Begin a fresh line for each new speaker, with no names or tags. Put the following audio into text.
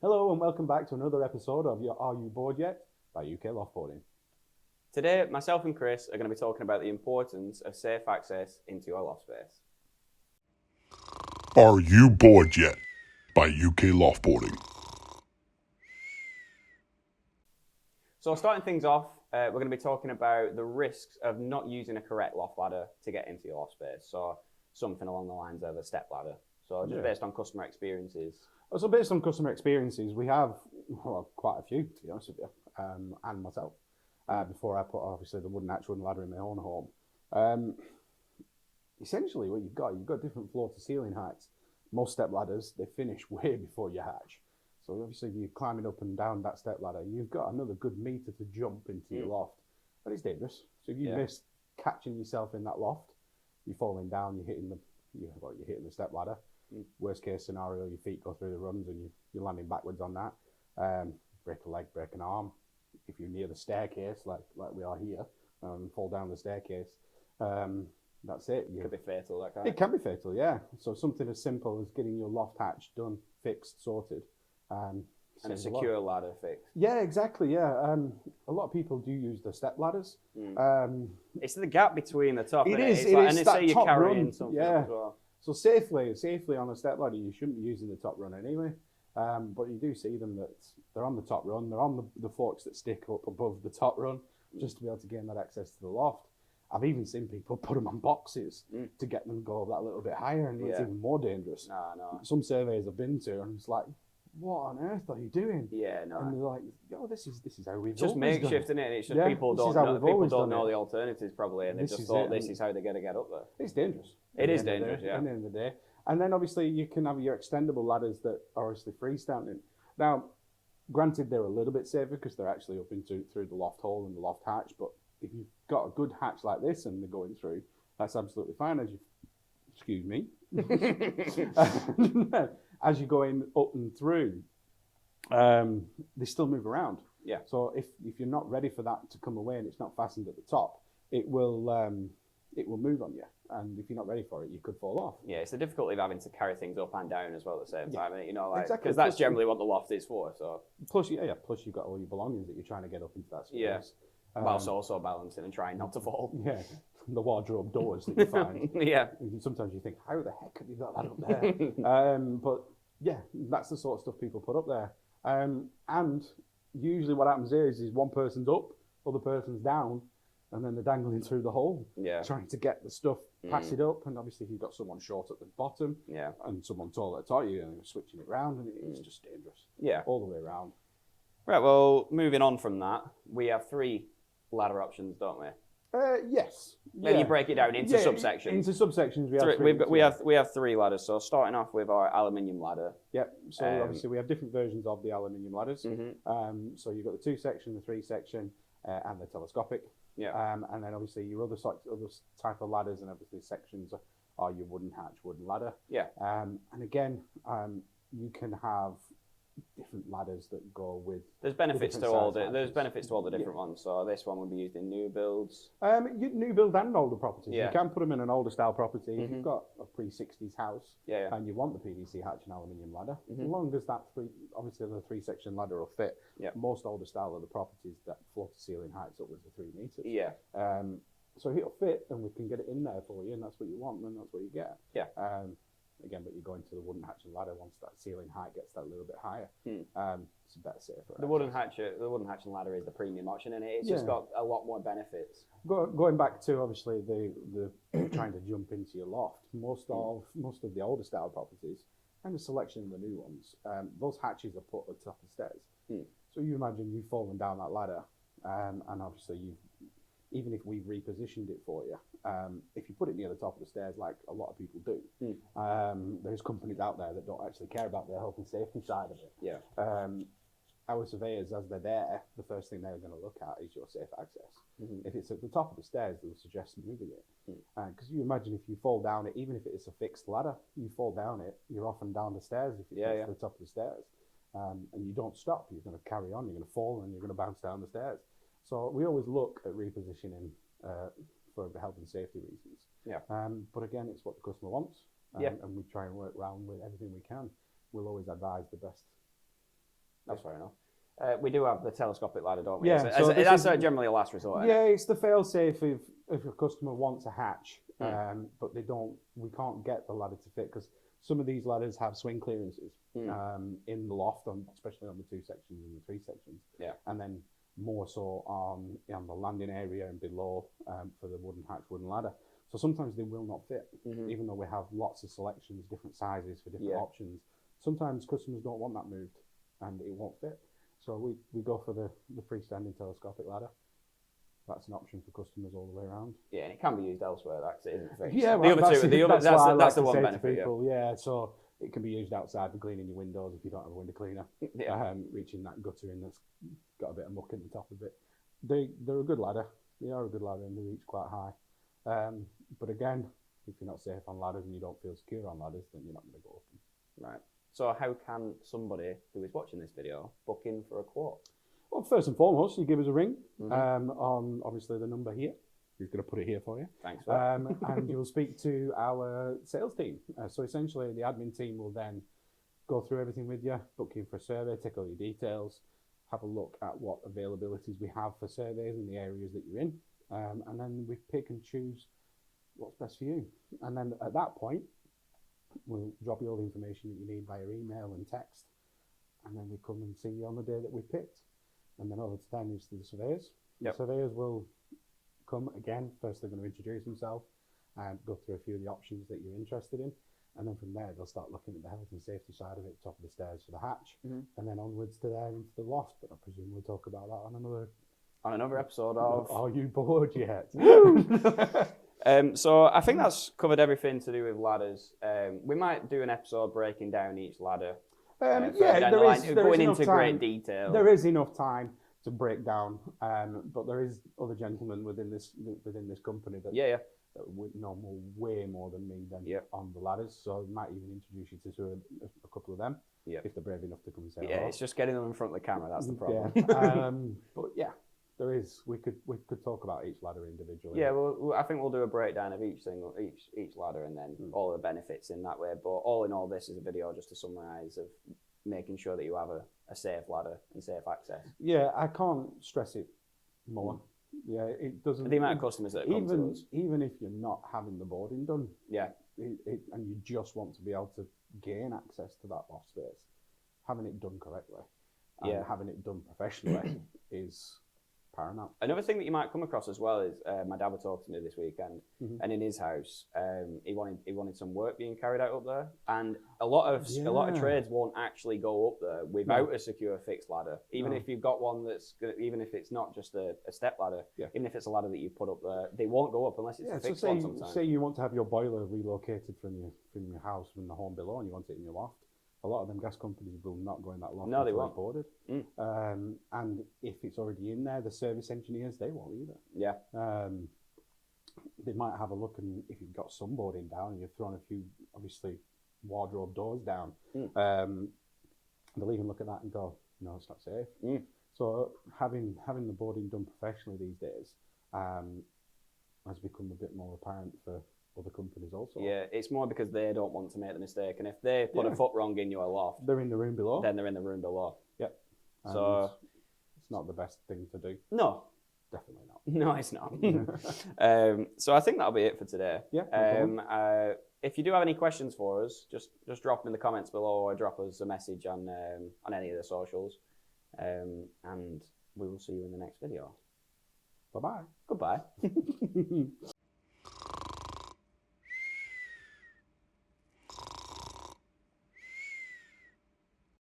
Hello and welcome back to another episode of your Are You Bored Yet? By UK Loft Boarding.
Today, myself and Chris are going to be talking about the importance of safe access into your loft space.
Are You Bored Yet? By UK Loft Boarding.
So starting things off, we're going to be talking about the risks of not using a correct loft ladder to get into your loft space. So something along the lines of a step ladder. So just based on customer experiences.
So based on customer experiences, we have quite a few, to be honest with you, and myself, before I put obviously the wooden ladder in my own home. Essentially what you've got different floor to ceiling heights. Most step ladders, they finish way before you hatch. So obviously if you're climbing up and down that step ladder, you've got another good meter to jump into your loft. And it's dangerous. So if you miss catching yourself in that loft, you're falling down, you're hitting the step ladder. Worst case scenario, your feet go through the rungs and you're landing backwards on that. Break a leg, break an arm. If you're near the staircase, like we are here, fall down the staircase, that's it.
Could be fatal, that kind.
It can be fatal, yeah. So something as simple as getting your loft hatch done, fixed, sorted.
And a secure ladder fixed.
Yeah, exactly, yeah. A lot of people do use the step ladders.
It's the gap between the top
it
and
is,
it.
and
say you're
top
carrying
run,
something
yeah.
as well.
So safely on a step ladder, you shouldn't be using the top run anyway. But you do see them that they're on the top run. They're on the forks that stick up above the top run just to be able to gain that access to the loft. I've even seen people put them on boxes to get them go that little bit higher, and it's even more dangerous.
No.
Some surveys I've been to, and it's like, what on earth are you doing?
Yeah, no.
And they're like, yo, this is how we've
just
always
makeshift,
done
isn't it? It's just
Yeah,
people
this
don't
is how
know,
we've
people
always
don't
done
know
it.
the alternatives probably, and they
This
just
is
thought
it,
this
and-
is how they're going to get up there.
It's dangerous.
It is
At the end of the
dangerous,
day,
yeah.
At the end of the day. And then obviously you can have your extendable ladders that are obviously freestanding. Now, granted, they're a little bit safer because they're actually up through the loft hole and the loft hatch. But if you've got a good hatch like this and they're going through, that's absolutely fine. Excuse me, as you're going up and through, they still move around.
Yeah.
So if you're not ready for that to come away and it's not fastened at the top, it will move on you. And if you're not ready for it, you could fall off.
Yeah, it's the difficulty of having to carry things up and down as well at the same time. You know, like
Exactly.
because that's generally what the loft is for. So
Plus you've got all your belongings that you're trying to get up into that space.
yeah, whilst also balancing and trying not to fall.
Yeah, the wardrobe doors that you find.
Yeah.
Sometimes you think, how the heck have you got that up there? But yeah, that's the sort of stuff people put up there. And usually what happens is one person's up, other person's down, and then they're dangling through the hole, trying to get the stuff pass it up. And obviously if you've got someone short at the bottom and someone tall at the top, you're switching it around, and it's just dangerous.
Yeah.
All the way around.
Right, well, moving on from that, we have 3 ladder options, don't we?
Yes.
Maybe you break it down into subsections.
Into subsections,
we have 3 ladders. So starting off with our aluminium ladder.
Yep. So obviously we have different versions of the aluminium ladders. So you've got the 2-section, the 3-section, and the telescopic.
Yeah.
And then obviously your other type of ladders and obviously sections are your wooden hatch, wooden ladder.
Yeah.
And again, you can have different ladders that go with.
There's benefits to all the different ones. So this one would be used in new builds.
New build and older properties.
Yeah.
You can put them in an older style property. If you've got a pre-60s house
Yeah.
and you want the PVC hatch and aluminium ladder, as long as that obviously the 3-section ladder will fit.
Yeah.
Most older style of the properties that floor to ceiling heights upwards of 3 meters.
Yeah.
So it'll fit and we can get it in there for you, and that's what you want, and that's what you get.
Yeah.
Again, but you're going to the wooden hatch and ladder once that ceiling height gets that little bit higher. It's a better safer.
The wooden hatch and ladder is the premium option, and it's just got a lot more benefits.
Going back to obviously the trying to jump into your loft, most of the older style properties and the selection of the new ones, those hatches are put at the top of the stairs. So you imagine you've fallen down that ladder, and obviously even if we've repositioned it for you, if you put it near the top of the stairs, like a lot of people do, there's companies out there that don't actually care about the health and safety side of it.
Yeah.
Our surveyors, as they're there, the first thing they're going to look at is your safe access. If it's at the top of the stairs, they'll suggest moving it. Because you imagine if you fall down it, even if it is a fixed ladder, you fall down it, you're off and down the stairs if it gets to the top of the stairs. And you don't stop, you're going to carry on, you're going to fall and you're going to bounce down the stairs. So we always look at repositioning for health and safety reasons.
Yeah.
But again, it's what the customer wants, and we try and work around with everything we can. We'll always advise the
That's fair enough. We do have the telescopic ladder, don't we?
Yeah,
So
so
that's generally a last resort.
Yeah, it's the fail-safe if a customer wants a hatch,
Mm.
but we can't get the ladder to fit because some of these ladders have swing clearances in the loft, especially on the 2 sections and the 3 sections.
Yeah.
And then more so on the landing area and below for the wooden hatch, wooden ladder. So sometimes they will not fit, even though we have lots of selections, different sizes for different options. Sometimes customers don't want that moved and it won't fit. So we go for the freestanding telescopic ladder. That's an option for customers all the way around.
Yeah, and it can be used elsewhere. That's it, isn't fixed.
Yeah,
well, that's the one benefit.
People, yeah, so it can be used outside for cleaning your windows if you don't have a window cleaner.
Yeah.
Reaching that gutter in that's got a bit of muck in the top of it. They're a good ladder. They are a good ladder and they reach quite high. But again, if you're not safe on ladders and you don't feel secure on ladders, then you're not going to go up them.
Right. So how can somebody who is watching this video book in for a quote?
Well, first and foremost, you give us a ring on obviously the number here. He's going to put it here for you.
Thanks for that.
And you'll speak to our sales team. So essentially, the admin team will then go through everything with you, book you in for a survey, take all your details, have a look at what availabilities we have for surveys in the areas that you're in, and then we pick and choose what's best for you. And then at that point, we'll drop you all the information that you need via email and text, and then we come and see you on the day that we picked. And then over to them is the surveyors.
Yep.
The surveyors will come again. First, they're going to introduce themselves and go through a few of the options that you're interested in. And then from there, they'll start looking at the health and safety side of it, top of the stairs for the hatch, and then onwards to there into the loft. But I presume we'll talk about that on another
episode of
Are You Bored Yet?
So I think that's covered everything to do with ladders. We might do an episode breaking down each ladder.
There
going
is
into great detail.
There is enough time to break down, but there is other gentlemen within this company that would know way more than me on the ladders. So I might even introduce you to a couple of them if they're brave enough to come and say hello.
It's just getting them in front of the camera. That's the problem.
But yeah. There is. We could talk about each ladder individually.
Yeah, well, I think we'll do a breakdown of each ladder and then all the benefits in that way. But all in all, this is a video just to summarise of making sure that you have a safe ladder and safe access.
Yeah, I can't stress it more. Yeah, it doesn't.
The amount of customers that come to us.
Even if you're not having the boarding done, and you just want to be able to gain access to that loft space, having it done correctly, and having it done professionally is paramount.
Another thing that you might come across as well is my dad was talking to me this weekend, and in his house, he wanted some work being carried out up there, and a lot of trades won't actually go up there without a secure fixed ladder. Even if you've got one even if it's not just a step ladder, even if it's a ladder that you put up there, they won't go up unless it's a fixed one. Sometimes,
say you want to have your boiler relocated from your house, from the home below, and you want it in your loft. A lot of them gas companies will not go in that loft.
No, they won't.
Boarded. And if it's already in there, the service engineers, they won't either.
Yeah.
They might have a look, and if you've got some boarding down and you've thrown a few, obviously, wardrobe doors down, they'll even look at that and go, no, it's not safe. So having the boarding done professionally these days has become a bit more apparent for other companies also.
Yeah, it's more because they don't want to make the mistake, and if they put a foot wrong in your loft,
they're in the room below.
Then they're in the room below.
Yep.
So
it's not the best thing to do.
No,
definitely not.
No, it's not. So I think that'll be it for today.
Yeah.
If you do have any questions for us, just drop them in the comments below or drop us a message on any of the socials, and we will see you in the next video.
Bye-bye.
Goodbye.